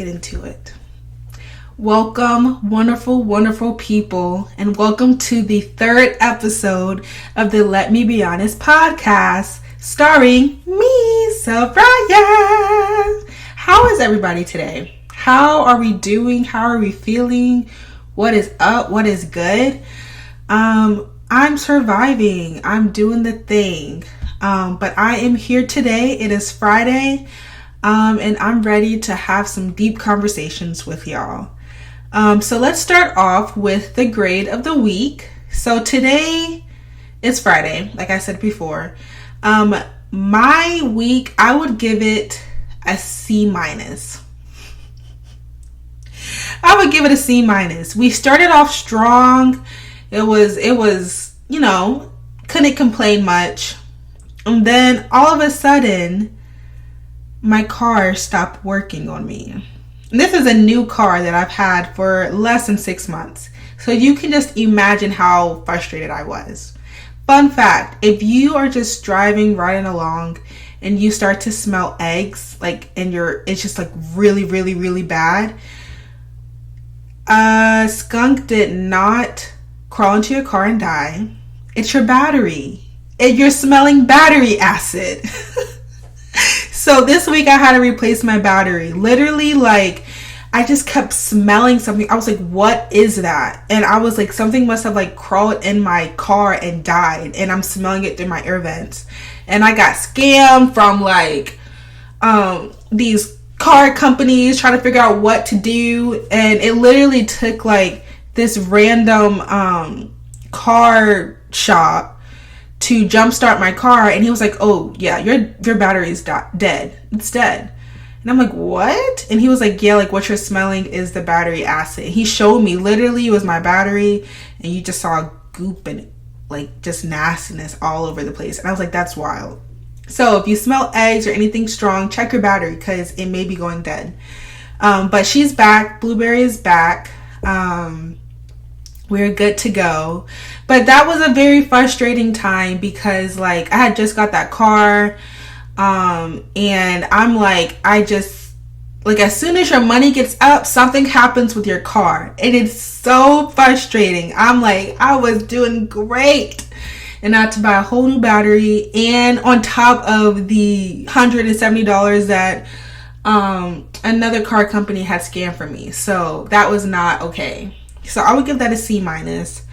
get into it. Welcome, wonderful, wonderful people, and welcome to the third episode of the Let Me Be Honest podcast, starring me, Soraya. How is everybody today? How are we doing? How are we feeling? What is up? What is good? I'm surviving. I'm doing the thing. But I am here today. It is Friday. And I'm ready to have some deep conversations with y'all. So let's start off with the grade of the week. So today is Friday, like I said before. My week, I would give it a C-. I would give it a C-. We started off strong. It was, couldn't complain much. And then all of a sudden, my car stopped working on me. And this is a new car that I've had for less than 6 months. So you can just imagine how frustrated I was. Fun fact, if you are just driving, riding along, and you start to smell eggs, it's just really, really, really bad. A skunk did not crawl into your car and die. It's your battery. You're smelling battery acid. So this week I had to replace my battery. Literally, I just kept smelling something. I was like, what is that? And I was like, something must have crawled in my car and died. And I'm smelling it through my air vents. And I got scammed from these car companies trying to figure out what to do. And it literally took this random car shop to jumpstart my car, and he was like, oh yeah, your battery is dead. It's dead. And I'm like, what? And he was like, yeah, what you're smelling is the battery acid. He showed me, literally it was my battery, and you just saw goop and just nastiness all over the place. And I was like, that's wild. So if you smell eggs or anything strong, check your battery because it may be going dead. But she's back. Blueberry is back. We're good to go. But that was a very frustrating time because I had just got that car. And I'm as soon as your money gets up, something happens with your car. And it's so frustrating. I was doing great. And I had to buy a whole new battery. And on top of the $170 that another car company had scammed for me. So that was not okay. So I would give that a C-. Mental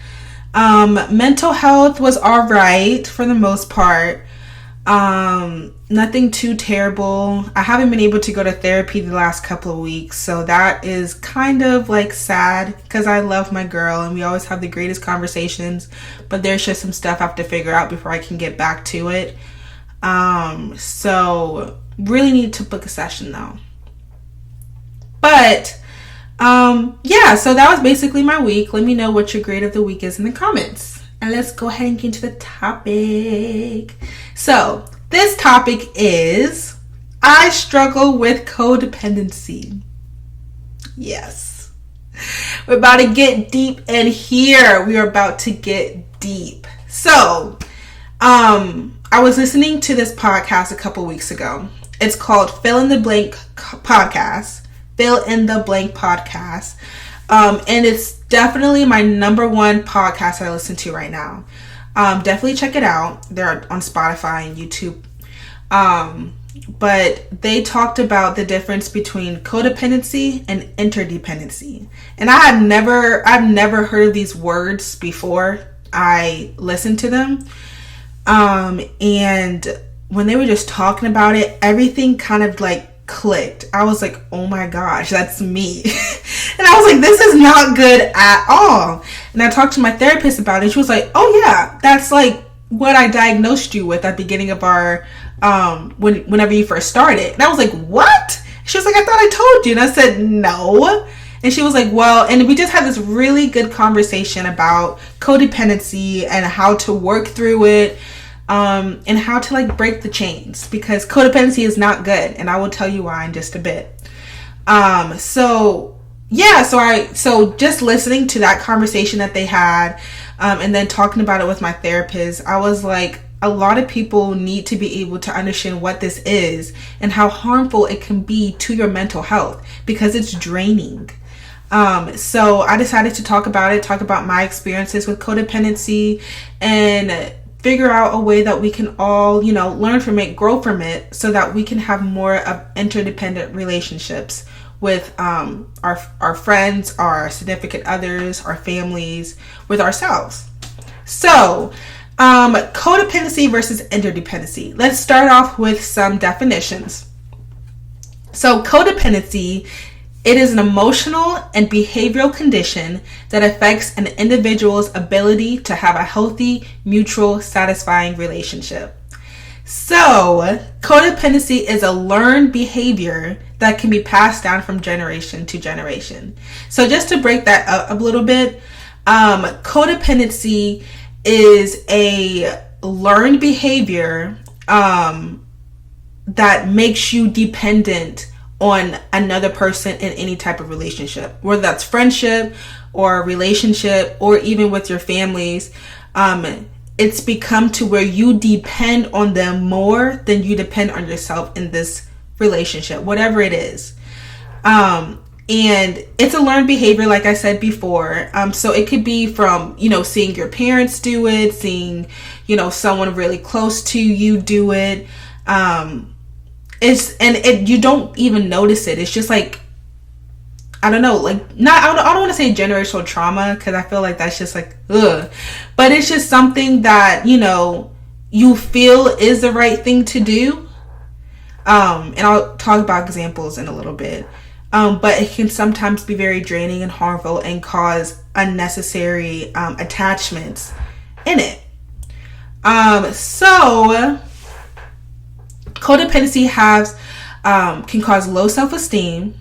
health was all right for the most part. Nothing too terrible. I haven't been able to go to therapy the last couple of weeks. So that is kind of sad because I love my girl and we always have the greatest conversations. But there's just some stuff I have to figure out before I can get back to it. So really need to book a session though. But so that was basically my week. Let me know what your grade of the week is in the comments. And let's go ahead and get into the topic. So this topic is, I struggle with codependency. Yes. We're about to get deep in here. We are about to get deep. So, I was listening to this podcast a couple weeks ago. It's called Fill in the Blank Podcast. And it's definitely my number one podcast I listen to right now. Definitely check it out. They're on Spotify and YouTube. But they talked about the difference between codependency and interdependency. And I've never heard of these words before I listened to them. And when they were just talking about it, everything kind of clicked. I was like, oh my gosh, that's me. And I was like, this is not good at all. And I talked to my therapist about it. She was like, oh yeah, that's what I diagnosed you with at the beginning of our whenever you first started. And I was like, what? She was like, I thought I told you. And I said, no. And she was like, well, and we just had this really good conversation about codependency and how to work through it. And how to break the chains, because codependency is not good, and I will tell you why in just a bit. So just listening to that conversation that they had, and then talking about it with my therapist, I was like, a lot of people need to be able to understand what this is and how harmful it can be to your mental health, because it's draining. So I decided to talk about my experiences with codependency, and figure out a way that we can all, learn from it, grow from it, so that we can have more of interdependent relationships with our friends, our significant others, our families, with ourselves. So, codependency versus interdependency. Let's start off with some definitions. So, codependency, it is an emotional and behavioral condition that affects an individual's ability to have a healthy, mutual, satisfying relationship. So, codependency is a learned behavior that can be passed down from generation to generation. So, just to break that up a little bit, codependency is a learned behavior that makes you dependent on another person in any type of relationship, whether that's friendship or relationship or even with your families. It's become to where you depend on them more than you depend on yourself in this relationship, whatever it is. And it's a learned behavior, like I said before. So it could be from, seeing your parents do it, seeing, someone really close to you do it. You don't even notice it. It's just like, I don't know, like, I don't want to say generational trauma, because I feel like that's just like, ugh. But it's just something that, you feel is the right thing to do. And I'll talk about examples in a little bit. But it can sometimes be very draining and harmful and cause unnecessary attachments in it. So codependency can cause low self-esteem,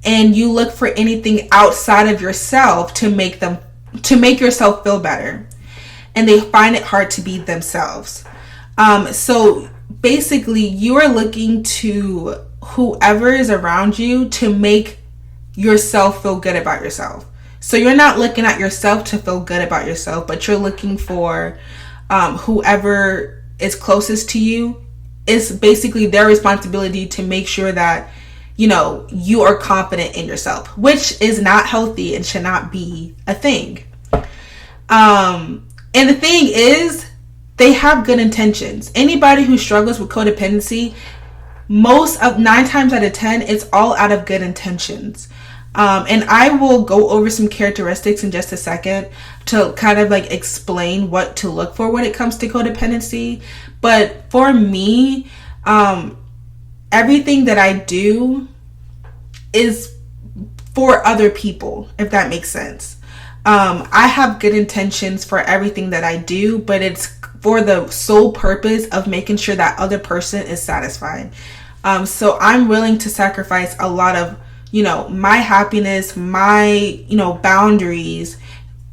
and you look for anything outside of yourself to make yourself feel better, and they find it hard to be themselves. So basically, you are looking to whoever is around you to make yourself feel good about yourself. So you're not looking at yourself to feel good about yourself, but you're looking for whoever is closest to you. It's basically their responsibility to make sure that, you are confident in yourself, which is not healthy and should not be a thing. And the thing is, they have good intentions. Anybody who struggles with codependency, 9 times out of 10, it's all out of good intentions. And I will go over some characteristics in just a second to kind of like explain what to look for when it comes to codependency. But for me, everything that I do is for other people, if that makes sense. I have good intentions for everything that I do, but it's for the sole purpose of making sure that other person is satisfied. So I'm willing to sacrifice a lot of, my happiness, my, boundaries,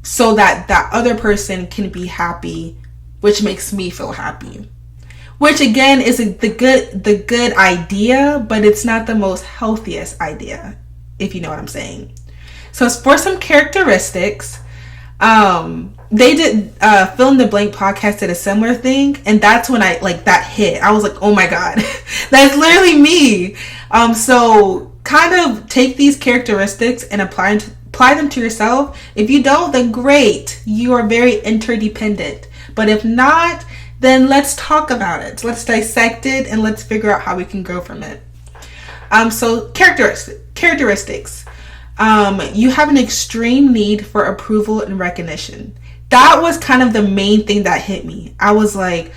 so that that other person can be happy, which makes me feel happy. Which again is the good idea, but it's not the most healthiest idea, if you know what I'm saying. So for some characteristics, they did Fill in the Blank podcast did a similar thing, and that's when that hit. I was like, oh my god, that's literally me. So kind of take these characteristics and apply them to yourself. If you don't, then great, you are very interdependent. But if not, then let's talk about it. Let's dissect it and let's figure out how we can grow from it. So characteristics. You have an extreme need for approval and recognition. That was kind of the main thing that hit me. I was like,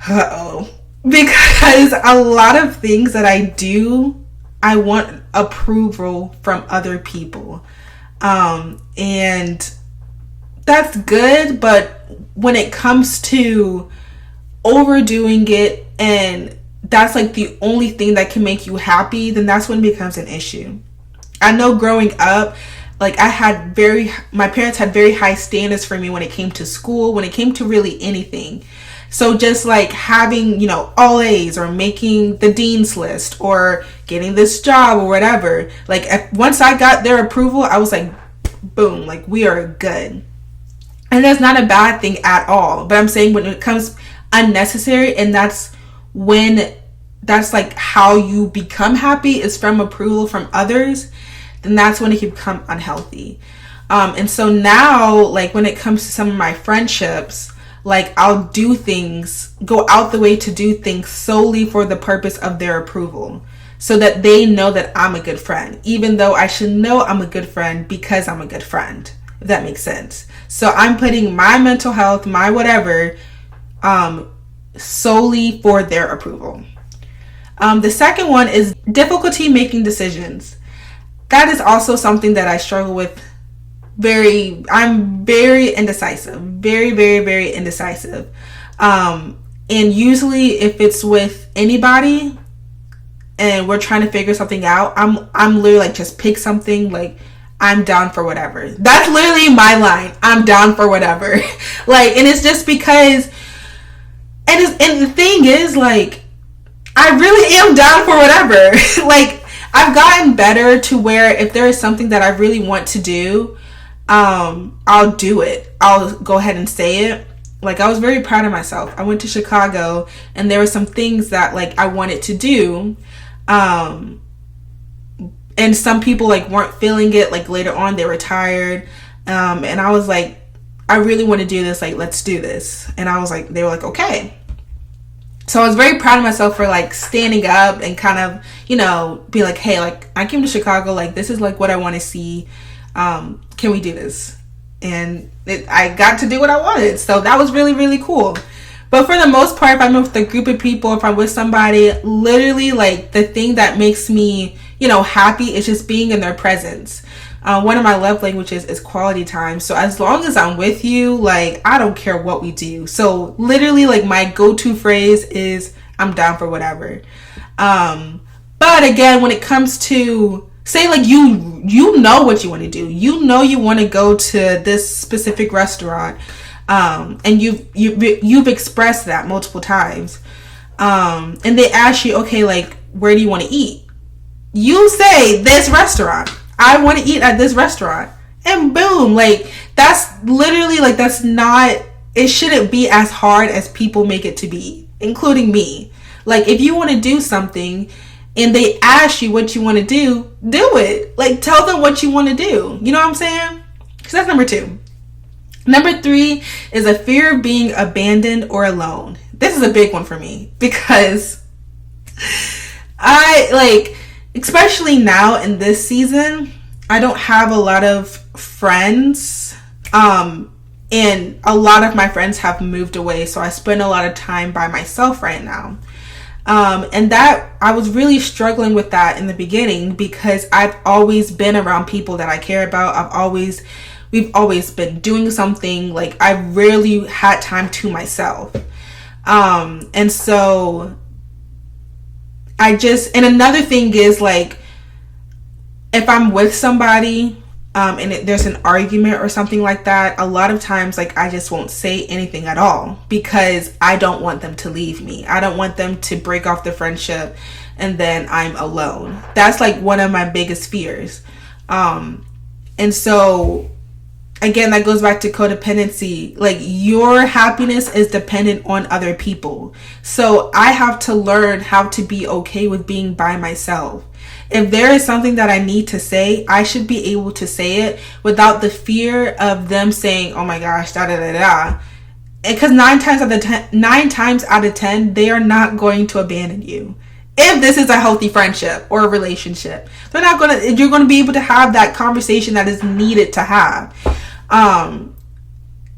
uh-oh. Because a lot of things that I do, I want approval from other people. And that's good, but when it comes to overdoing it and that's like the only thing that can make you happy, then that's when it becomes an issue. I know growing up, my parents had very high standards for me when it came to school, when it came to really anything. So just like having, all A's or making the dean's list or getting this job or whatever, once I got their approval, I was like, boom, we are good. And that's not a bad thing at all. But I'm saying when it comes, unnecessary, and that's like how you become happy, is from approval from others, then that's when it can become unhealthy. And so now, like, when it comes to some of my friendships, like, I'll go out the way to do things solely for the purpose of their approval, so that they know that I'm a good friend, even though I should know I'm a good friend because I'm a good friend, if that makes sense. So I'm putting my mental health, my whatever, solely for their approval. The second one is difficulty making decisions. That is also something that I struggle with. I'm very indecisive, very, very, very indecisive. And usually if it's with anybody and we're trying to figure something out, I'm literally like, just pick something, like, I'm down for whatever. That's literally my line. I'm down for whatever. Like, and it's just because, and the thing is, like, I really am down for whatever. Like, I've gotten better to where if there is something that I really want to do, I'll do it. I'll go ahead and say it. Like, I was very proud of myself. I went to Chicago and there were some things that, like, I wanted to do. And some people, like, weren't feeling it. Like, later on they were tired. And I was like, I really want to do this. Like, let's do this. And I was like, they were like, okay. So I was very proud of myself for, like, standing up and kind of, be like, hey, like, I came to Chicago. Like, this is, like, what I want to see. Can we do this? And I got to do what I wanted. So that was really, really cool. But for the most part, if I'm with a group of people, if I'm with somebody, literally, like, the thing that makes me, happy is just being in their presence. One of my love languages is quality time. So as long as I'm with you, like, I don't care what we do. So literally, like, my go-to phrase is, I'm down for whatever. But again, when it comes to, say, like, you know what you want to do. You know you want to go to this specific restaurant. And you've expressed that multiple times. And they ask you, okay, like, where do you want to eat? You say, this restaurant. I want to eat at this restaurant. And boom, like, that's literally, like, that's not, it shouldn't be as hard as people make it to be, including me. Like, if you want to do something and they ask you what you want to do it. Like, tell them what you want to do. You know what I'm saying? Because that's number 2. Number 3 is a fear of being abandoned or alone. This is a big one for me because I, like, especially now in this season, I don't have a lot of friends. And a lot of my friends have moved away. So I spend a lot of time by myself right now. And that, I was really struggling with that in the beginning because I've always been around people that I care about. We've always been doing something. Like, I rarely had time to myself. And so and another thing is, like, if I'm with somebody, and there's an argument or something like that, a lot of times, like, I just won't say anything at all because I don't want them to leave me. I don't want them to break off the friendship and then I'm alone. That's, like, one of my biggest fears. And so, again, that goes back to codependency. Like, your happiness is dependent on other people. So I have to learn how to be okay with being by myself. If there is something that I need to say, I should be able to say it without the fear of them saying, oh my gosh, da da da da. Because 9 times out of 10, they are not going to abandon you. If this is a healthy friendship or a relationship, you're going to be able to have that conversation that is needed to have. And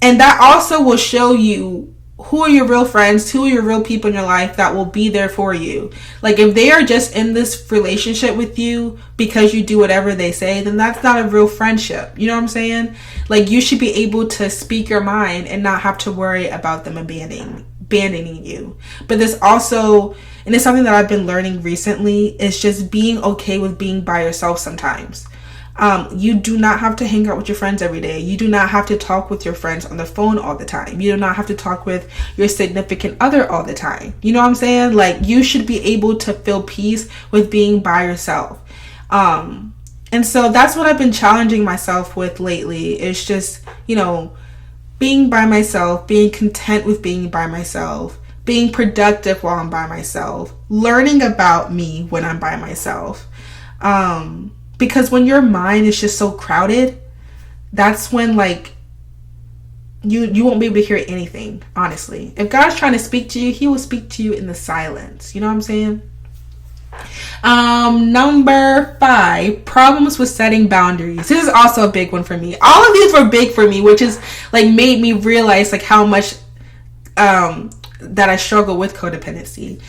that also will show you who are your real friends, who are your real people in your life that will be there for you. Like, if they are just in this relationship with you because you do whatever they say, then that's not a real friendship. You know what I'm saying? Like, you should be able to speak your mind and not have to worry about them abandoning you. But this also, and it's something that I've been learning recently, is just being okay with being by yourself sometimes. You do not have to hang out with your friends every day. You do not have to talk with your friends on the phone all the time. You do not have to talk with your significant other all the time. You know what I'm saying? Like, you should be able to feel peace with being by yourself. And so that's what I've been challenging myself with lately. It's just, being by myself, being content with being by myself. being productive while I'm by myself, learning about me when I'm by myself. Because when your mind is just so crowded, that's when like you won't be able to hear anything, honestly. If God's trying to speak to you, he will speak to you in the silence. You know what I'm saying? Number 5, problems with setting boundaries. This is also a big one for me. All of these were big for me, which is like made me realize like how much that I struggle with codependency.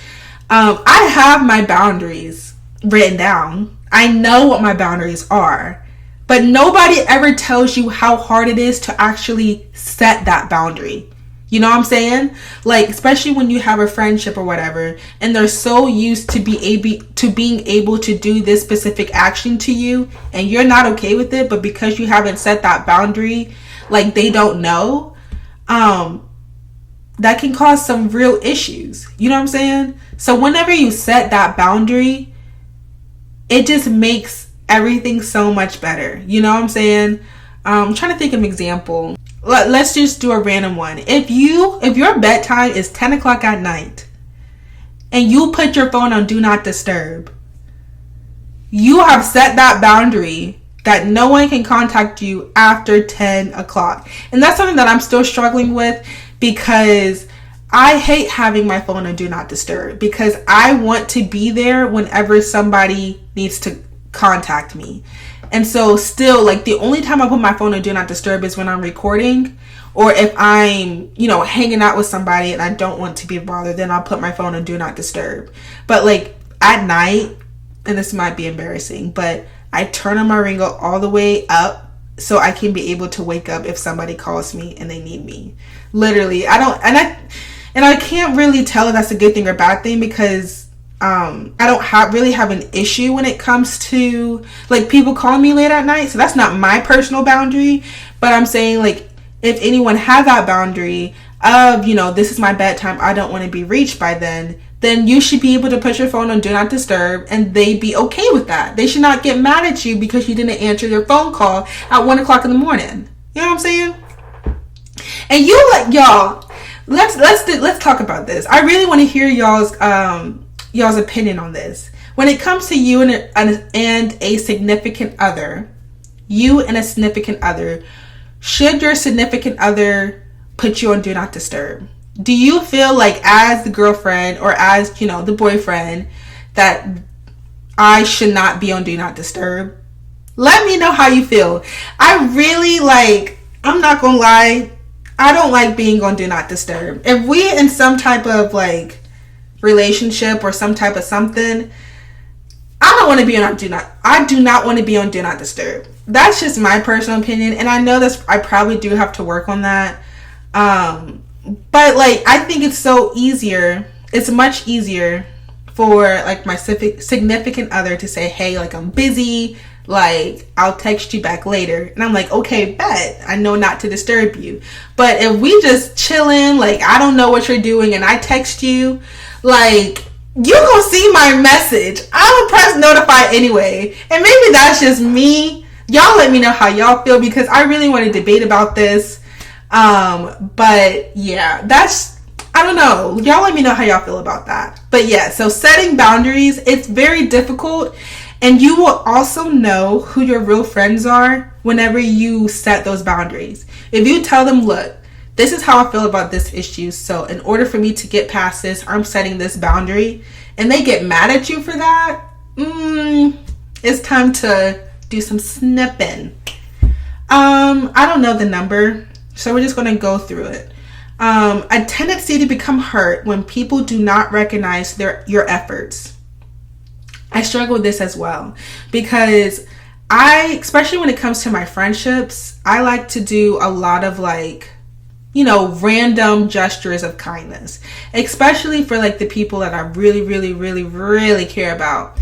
I have my boundaries written down. I know what my boundaries are, but nobody ever tells you how hard it is to actually set that boundary. You know what I'm saying? Like, especially when you have a friendship or whatever, and they're so used to being able to do this specific action to you, and you're not okay with it, but because you haven't set that boundary, like they don't know, that can cause some real issues. You know what I'm saying? So whenever you set that boundary, it just makes everything so much better. You know what I'm saying? I'm trying to think of an example. Let's just do a random one. If your bedtime is 10 o'clock at night and you put your phone on do not disturb, you have set that boundary that no one can contact you after 10 o'clock. And that's something that I'm still struggling with, because I hate having my phone on do not disturb, because I want to be there whenever somebody needs to contact me. And so still, like, the only time I put my phone on do not disturb is when I'm recording, or if I'm, hanging out with somebody and I don't want to be bothered, then I'll put my phone on do not disturb. But like at night, and this might be embarrassing, but I turn on my ringer all the way up so I can be able to wake up if somebody calls me and they need me. Literally, I can't really tell if that's a good thing or bad thing, because I don't really have an issue when it comes to like people calling me late at night. So that's not my personal boundary, but I'm saying like if anyone has that boundary of, this is my bedtime, I don't want to be reached by then you should be able to put your phone on do not disturb, and they be okay with that. They should not get mad at you because you didn't answer their phone call at 1 o'clock in the morning. You know what I'm saying? And y'all, let's talk about this. I really want to hear y'all's opinion on this. When it comes to you and a significant other, should your significant other put you on do not disturb? Do you feel like, as the girlfriend or as, the boyfriend, that I should not be on do not disturb? Let me know how you feel. I really I'm not gonna lie, I don't like being on do not disturb. If we in some type of relationship or some type of something, I do not want to be on do not disturb. That's just my personal opinion, and I know I probably do have to work on that. But I think it's much easier for my significant other to say, hey, I'm busy, I'll text you back later, and I'm like, okay, bet, I know not to disturb you. But if we just chilling, I don't know what you're doing, and I text you, you gonna see my message, I will press notify anyway. And maybe that's just me. Y'all let me know how y'all feel, because I really want to debate about this. But yeah, I don't know. Y'all let me know how y'all feel about that. But yeah, so setting boundaries, it's very difficult. And you will also know who your real friends are whenever you set those boundaries. If you tell them, look, this is how I feel about this issue, so in order for me to get past this, I'm setting this boundary, and they get mad at you for that, it's time to do some snipping. I don't know the number, so we're just going to go through it. A tendency to become hurt when people do not recognize your efforts. I struggle with this as well, because especially when it comes to my friendships, I like to do a lot of random gestures of kindness, especially for the people that I really, really, really, really care about.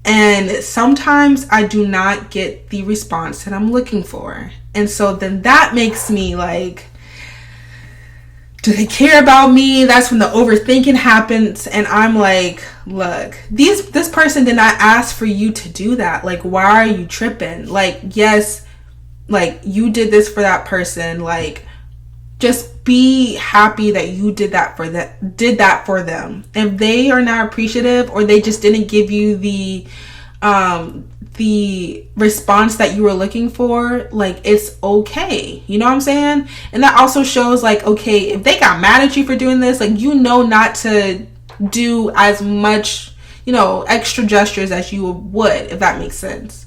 And sometimes I do not get the response that I'm looking for. And so then that makes me do they care about me? That's when the overthinking happens. And I'm like, look, this person did not ask for you to do that. Why are you tripping? Yes, you did this for that person. Just be happy that you did that for them. If they are not appreciative, or they just didn't give you the response that you were looking for, like, it's okay. You know what I'm saying? And that also shows, like, okay, if they got mad at you for doing this, like, you know not to do as much, you know, extra gestures as you would, if that makes sense.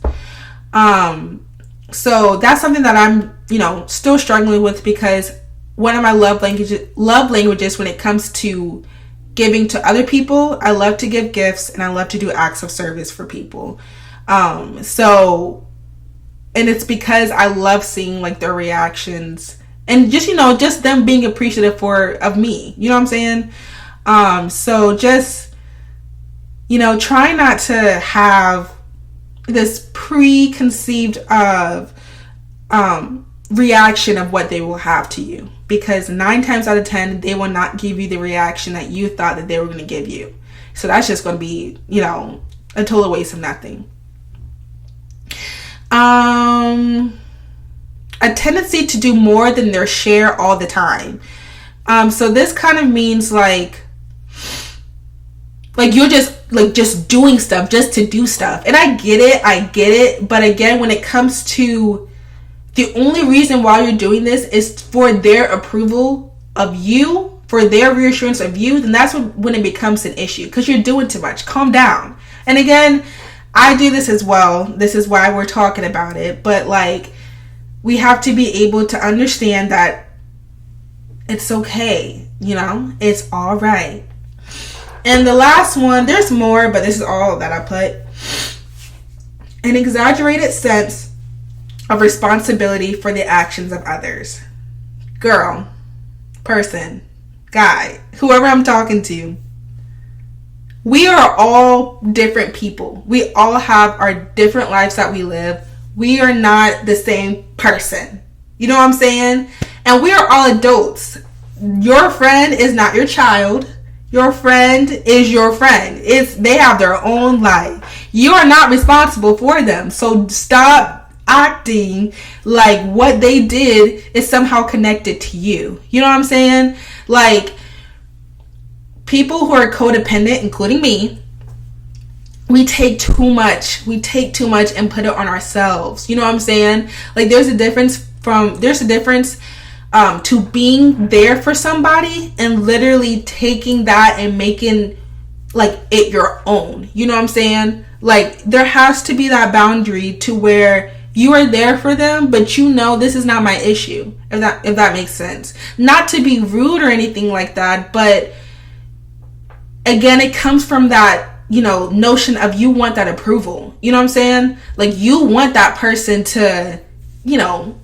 So that's something that I'm, you know, still struggling with, because one of my love languages when it comes to giving to other people, I love to give gifts and I love to do acts of service for people. So, and it's because I love seeing, like, their reactions and just, you know, just them being appreciative of me, you know what I'm saying? So just, you know, try not to have this preconceived reaction of what they will have to you, because 9 times out of 10 they will not give you the reaction that you thought that they were going to give you. So that's just going to be, you know, a total waste of nothing. A tendency to do more than their share all the time. So this kind of means like you're just doing stuff just to do stuff. And I get it. But again, when it comes to the only reason why you're doing this is for their approval of you, for their reassurance of you, then that's when it becomes an issue, because you're doing too much. Calm down. And again, I do this as well. This is why we're talking about it. But, like, we have to be able to understand that it's okay. You know, it's all right. And the last one, there's more, but this is all that I put. An exaggerated sense of responsibility for the actions of others. Girl, person, guy, whoever I'm talking to, we are all different people. We all have our different lives that we live. We are not the same person. You know what I'm saying? And we are all adults. Your friend is not your child. Your friend is your friend. They have their own life. You are not responsible for them. So stop acting like what they did is somehow connected to you. You know what I'm saying? Like, people who are codependent, including me, we take too much and put it on ourselves. You know what I'm saying? Like, there's a difference to being there for somebody and literally taking that and making, like, it your own. You know what I'm saying? Like, there has to be that boundary to where you are there for them, but you know this is not my issue, if that makes sense. Not to be rude or anything like that, but again, it comes from that, you know, notion of you want that approval. You know what I'm saying? Like, you want that person to, you know,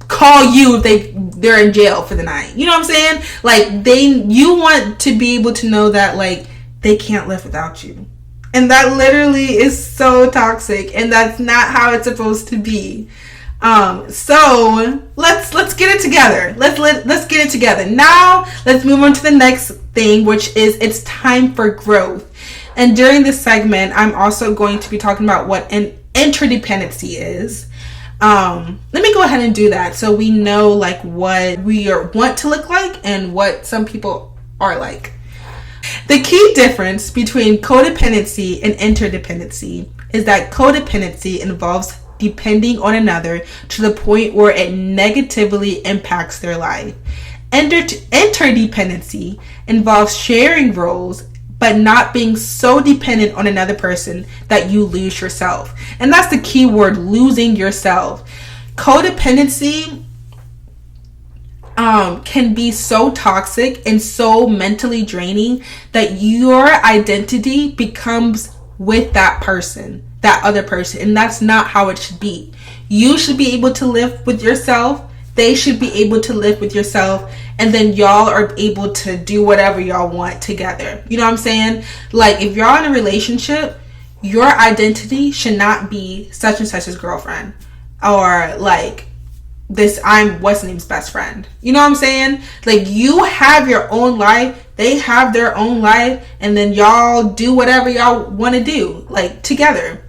call you if they're in jail for the night. You know what I'm saying? Like, you want to be able to know that, like, they can't live without you. And that literally is so toxic, and that's not how it's supposed to be. So let's get it together. Let's get it together. Now let's move on to the next thing, which is it's time for growth. And during this segment, I'm also going to be talking about what an interdependency is. Let me go ahead and do that so we know, like, what we want to look like and what some people are like. The key difference between codependency and interdependency is that codependency involves depending on another to the point where it negatively impacts their life. Interdependency involves sharing roles but not being so dependent on another person that you lose yourself. And that's the key word, losing yourself. Codependency can be so toxic and so mentally draining that your identity becomes with that person, that other person. And that's not how it should be. You should be able to live with yourself. They should be able to live with yourself. And then y'all are able to do whatever y'all want together. You know what I'm saying? Like, if y'all in a relationship, your identity should not be such and such's girlfriend. Or, like, I'm what's name's best friend. You know what I'm saying? Like, you have your own life, they have their own life, and then y'all do whatever y'all want to do, like, together.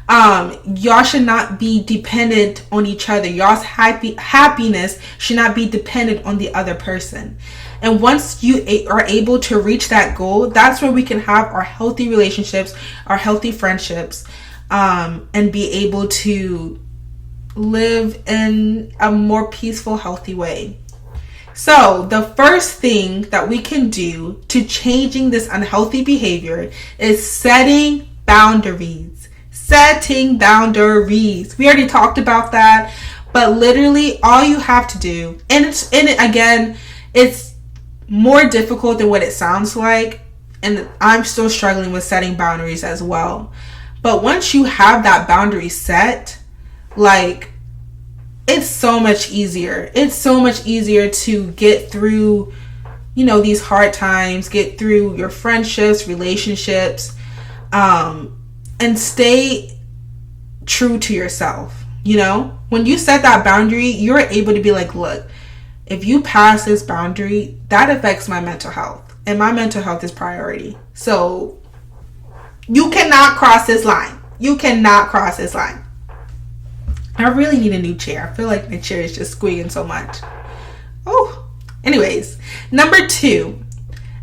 Y'all should not be dependent on each other. Y'all's happiness should not be dependent on the other person. And once you are able to reach that goal, that's where we can have our healthy relationships, our healthy friendships, and be able to live in a more peaceful, healthy way. So the first thing that we can do to changing this unhealthy behavior is setting boundaries. Setting boundaries. We already talked about that, but literally all you have to do, and it's more difficult than what it sounds like, and I'm still struggling with setting boundaries as well. But once you have that boundary set, like, it's so much easier. It's so much easier to get through, these hard times, get through your friendships, relationships, and stay true to yourself. When you set that boundary, you're able to be like, look, if you pass this boundary, that affects my mental health, and my mental health is priority. So you cannot cross this line. You cannot cross this line. I really need a new chair. I feel like my chair is just squeaking so much. Oh, anyways. Number 2,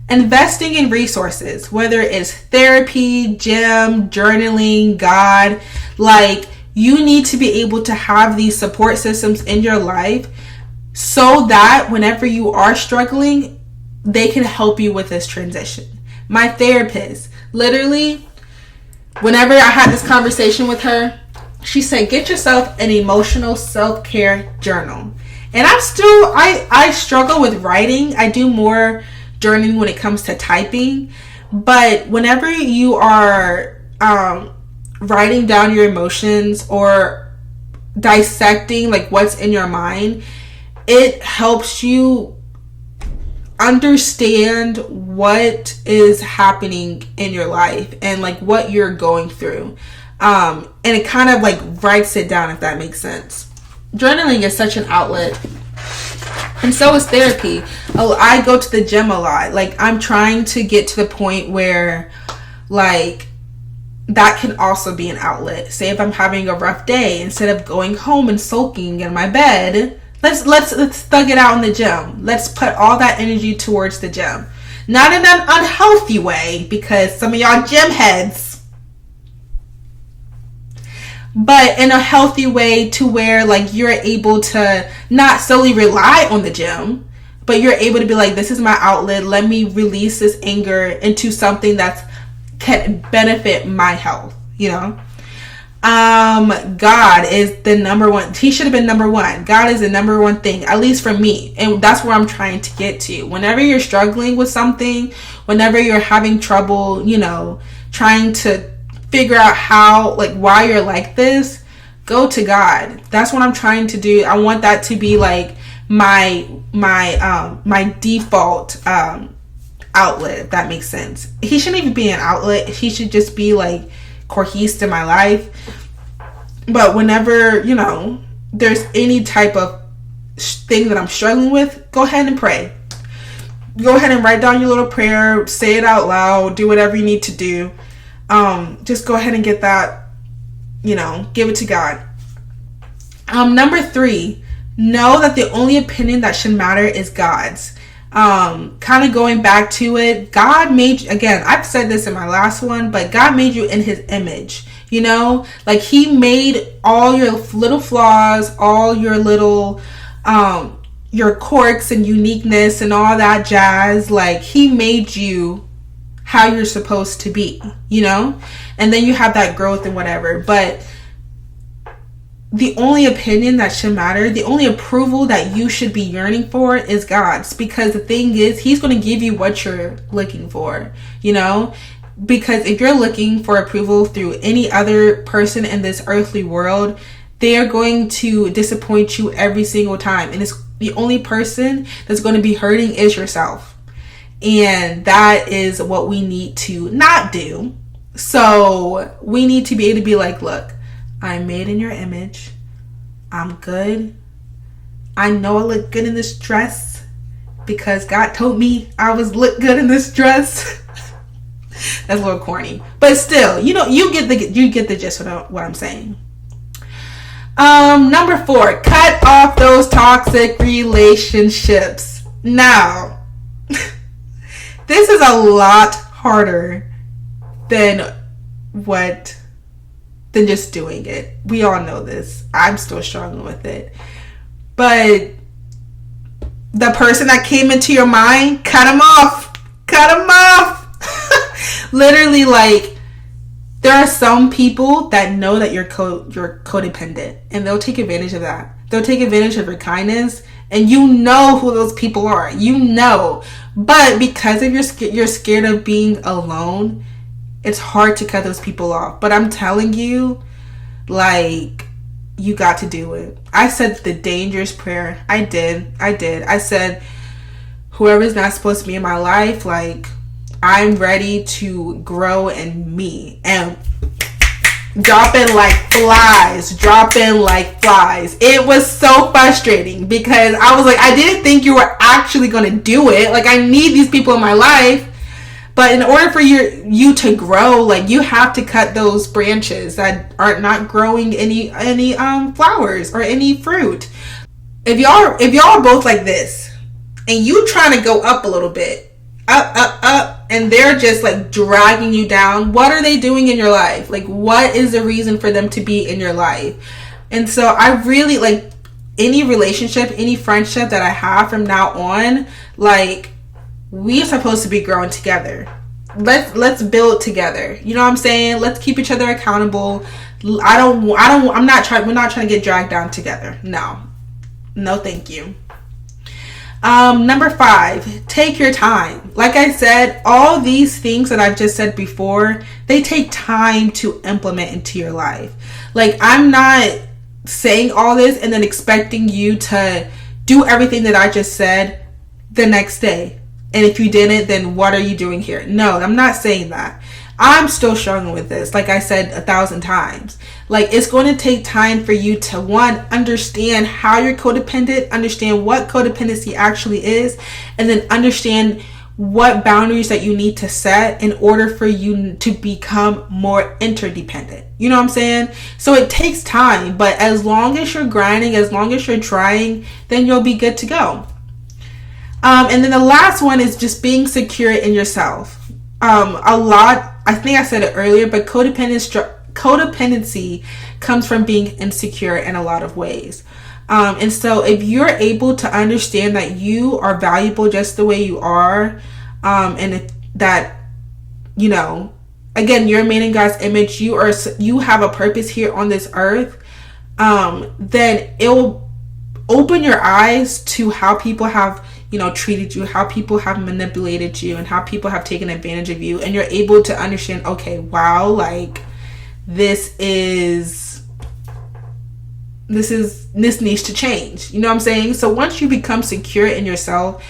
investing in resources, whether it's therapy, gym, journaling, God. Like, you need to be able to have these support systems in your life so that whenever you are struggling, they can help you with this transition. My therapist, literally, whenever I had this conversation with her, she said, get yourself an emotional self-care journal. And I struggle with writing. I do more journaling when it comes to typing. But whenever you are writing down your emotions or dissecting like what's in your mind, it helps you understand what is happening in your life and like what you're going through. And it kind of like writes it down, if that makes sense. Journaling is such an outlet. And so is therapy. I go to the gym a lot. Like, I'm trying to get to the point where, like, that can also be an outlet. Say if I'm having a rough day, instead of going home and sulking in my bed, let's thug it out in the gym. Let's put all that energy towards the gym. Not in an unhealthy way, because some of y'all gym heads, but in a healthy way to where like you're able to not solely rely on the gym, but you're able to be like, this is my outlet. Let me release this anger into something that can benefit my health, God is the number one. He should have been number one. God is the number one thing, at least for me. And that's where I'm trying to get to. Whenever you're struggling with something, whenever you're having trouble, trying to figure out how, like, why you're like this, go to God. That's what I'm trying to do. I want that to be like my default outlet, if that makes sense. He shouldn't even be an outlet. He should just be like cohesed in my life. But whenever there's any type of thing that I'm struggling with, go ahead and pray. Go ahead and write down your little prayer, say it out loud, do whatever you need to do. Just go ahead and get that, give it to God. Number 3, know that the only opinion that should matter is God's. Kind of going back to it, God made, again, I've said this in my last one, but God made you in his image, like he made all your little flaws, all your little, your quirks and uniqueness and all that jazz. Like, he made you how you're supposed to be, and then you have that growth and whatever. But the only opinion that should matter, the only approval that you should be yearning for is God's, because the thing is, he's going to give you what you're looking for, because if you're looking for approval through any other person in this earthly world, they are going to disappoint you every single time. And it's the only person that's going to be hurting is yourself. And that is what we need to not do. So we need to be able to be like, look, I'm made in your image. I'm good. I know I look good in this dress because God told me I was look good in this dress. That's a little corny, but still, you get the gist of what I'm saying. Number 4, cut off those toxic relationships. Now, this is a lot harder than just doing it. We all know this. I'm still struggling with it. But the person that came into your mind, cut them off. Cut them off. Literally, like, there are some people that know that you're codependent, and they'll take advantage of that. They'll take advantage of your kindness, and you know who those people are. You know. But because of you're scared of being alone, it's hard to cut those people off. But I'm telling you, like, you got to do it. I said the dangerous prayer. I did. I said, whoever's not supposed to be in my life, like, I'm ready to grow in me. And dropping like flies. It was so frustrating because I was like, I didn't think you were actually going to do it. Like, I need these people in my life. But in order for you to grow, like, you have to cut those branches that are not growing any flowers or any fruit. If y'all are both like this, and you trying to go up a little bit, up, and they're just like dragging you down, what are they doing in your life? Like, what is the reason for them to be in your life? And so I really, like, any relationship, any friendship that I have from now on, like, we are supposed to be growing together. Let's build together. You know what I'm saying? Let's keep each other accountable. We're not trying to get dragged down together. No, thank you. Number 5, take your time. Like I said, all these things that I've just said before, they take time to implement into your life. Like, I'm not saying all this and then expecting you to do everything that I just said the next day. And if you didn't, then what are you doing here? No, I'm not saying that. I'm still struggling with this, like I said 1,000 times. Like, it's going to take time for you to, one, understand how you're codependent, understand what codependency actually is, and then understand what boundaries that you need to set in order for you to become more interdependent. You know what I'm saying? So it takes time, but as long as you're grinding, as long as you're trying, then you'll be good to go. And then the last one is just being secure in yourself. I think I said it earlier, but codependency comes from being insecure in a lot of ways. And so if you're able to understand that you are valuable just the way you are, and if that, again, you're made in God's image, you have a purpose here on this earth, then it will open your eyes to how people have treated you, how people have manipulated you, and how people have taken advantage of you. And you're able to understand, okay, wow, like, this needs to change. You know what I'm saying? So once you become secure in yourself,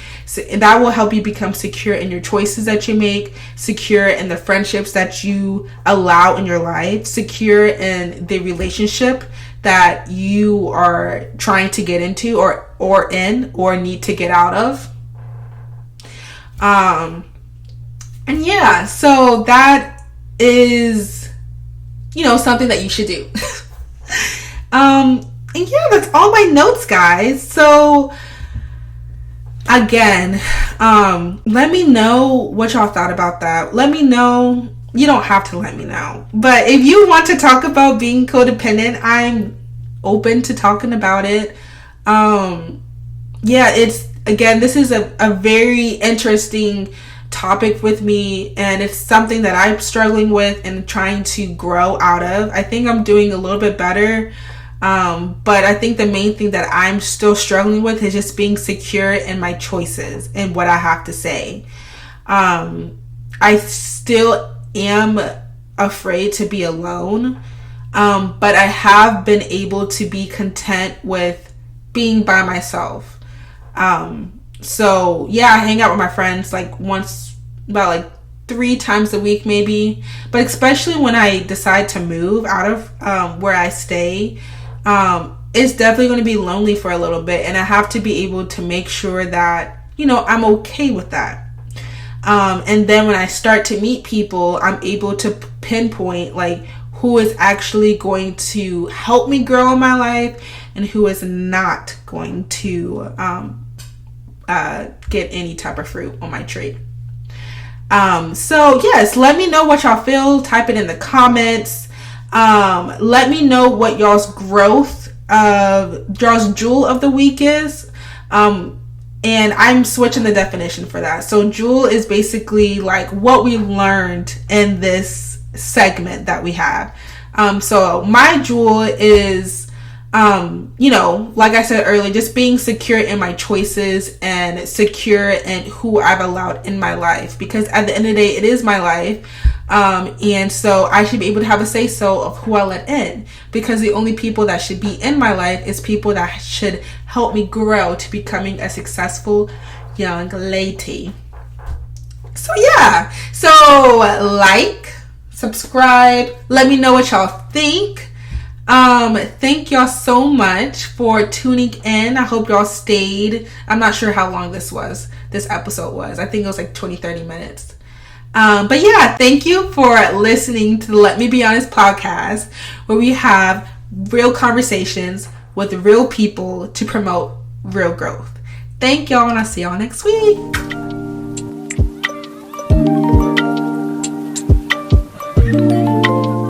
that will help you become secure in your choices that you make, secure in the friendships that you allow in your life, secure in the relationship that you are trying to get into or need to get out of. And yeah, so that is, something that you should do. And yeah, that's all my notes, guys. So again, let me know what y'all thought about that. Let me know. You don't have to let me know. But if you want to talk about being codependent, I'm open to talking about it. This is a very interesting topic with me, and it's something that I'm struggling with and trying to grow out of. I think I'm doing a little bit better. But I think the main thing that I'm still struggling with is just being secure in my choices and what I have to say. I still am afraid to be alone, but I have been able to be content with being by myself. So yeah, I hang out with my friends about 3 times a week maybe, but especially when I decide to move out of where I stay, it's definitely going to be lonely for a little bit, and I have to be able to make sure that I'm okay with that. And then when I start to meet people, I'm able to pinpoint like who is actually going to help me grow in my life and who is not going to get any type of fruit on my tree. So yes, let me know what y'all feel. Type it in the comments. Let me know what y'all's y'all's jewel of the week is. And I'm switching the definition for that. So jewel is basically like what we learned in this segment that we have. So my jewel is, like I said earlier, just being secure in my choices and secure in who I've allowed in my life. Because at the end of the day, it is my life. And so I should be able to have a say so of who I let in, because the only people that should be in my life is people that should help me grow to becoming a successful young lady. So yeah, so like, subscribe, let me know what y'all think. Thank y'all so much for tuning in. I hope y'all stayed. I'm not sure how long this episode was. I think it was like 20-30 minutes. But yeah, thank you for listening to the Let Me Be Honest podcast, where we have real conversations with real people to promote real growth. Thank y'all, and I'll see y'all next week.